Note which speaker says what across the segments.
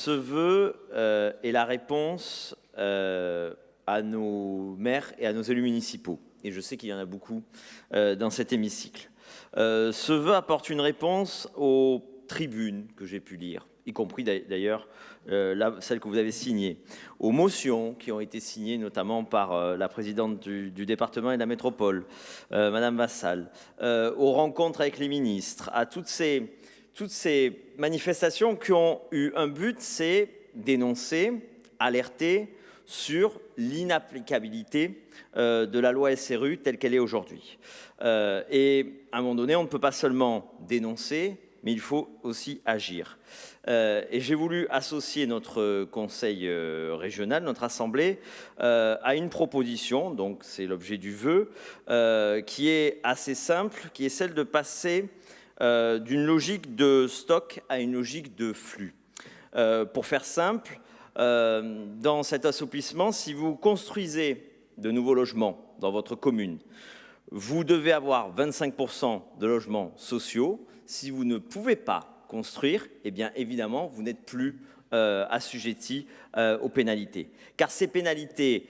Speaker 1: vœu est la réponse à nos maires et à nos élus municipaux. Et je sais qu'il y en a beaucoup dans cet hémicycle. Ce vœu apporte une réponse aux tribunes que j'ai pu lire, y compris d'ailleurs celle que vous avez signée, aux motions qui ont été signées notamment par la présidente du département et de la métropole, Madame Vassal, aux rencontres avec les ministres, à toutes ces manifestations qui ont eu un but, c'est dénoncer, alerter sur l'inapplicabilité de la loi SRU telle qu'elle est aujourd'hui. Et à un moment donné, on ne peut pas seulement dénoncer, mais il faut aussi agir. Et j'ai voulu associer notre conseil régional, notre assemblée, à une proposition, donc c'est l'objet du vœu, qui est assez simple, qui est celle de passer d'une logique de stock à une logique de flux. Pour faire simple, dans cet assouplissement, si vous construisez de nouveaux logements dans votre commune, vous devez avoir 25% de logements sociaux. Si vous ne pouvez pas construire, eh bien évidemment, vous n'êtes plus assujetti aux pénalités. Car ces pénalités,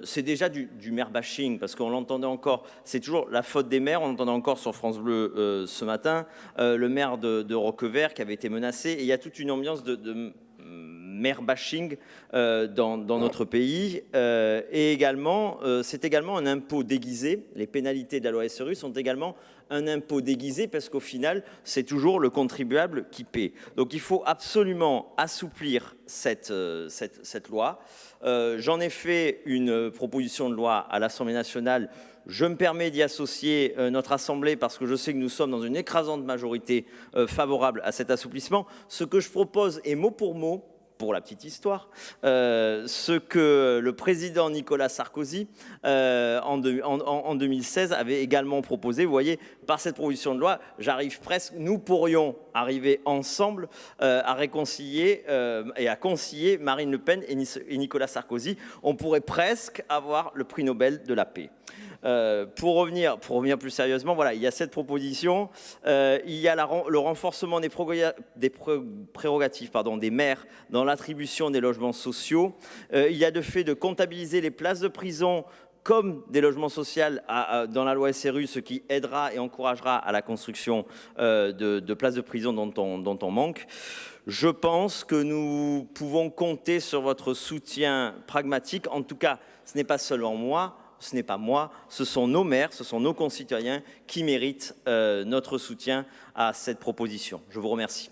Speaker 1: c'est déjà du maire bashing, parce qu'on l'entendait encore, c'est toujours la faute des maires, on entendait encore sur France Bleu ce matin, le maire de Roquevert qui avait été menacé, et il y a toute une ambiance de maire bashing dans notre pays. Et également, c'est également un impôt déguisé. Les pénalités de la loi SRU sont également un impôt déguisé parce qu'au final, c'est toujours le contribuable qui paie. Donc il faut absolument assouplir cette loi. J'en ai fait une proposition de loi à l'Assemblée nationale. Je me permets d'y associer notre Assemblée parce que je sais que nous sommes dans une écrasante majorité favorable à cet assouplissement. Ce que je propose est mot pour la petite histoire, ce que le président Nicolas Sarkozy, en 2016, avait également proposé. Vous voyez, par cette proposition de loi, nous pourrions arriver ensemble à réconcilier et à concilier Marine Le Pen et Nicolas Sarkozy. On pourrait presque avoir le prix Nobel de la paix. Pour revenir plus sérieusement, voilà, il y a cette proposition, il y a le renforcement des prérogatives des maires dans l'attribution des logements sociaux. Il y a le fait de comptabiliser les places de prison comme des logements sociaux dans la loi SRU, ce qui aidera et encouragera à la construction de places de prison dont on manque. Je pense que nous pouvons compter sur votre soutien pragmatique. En tout cas, ce n'est pas seulement moi. Ce n'est pas moi, ce sont nos maires, ce sont nos concitoyens qui méritent notre soutien à cette proposition. Je vous remercie.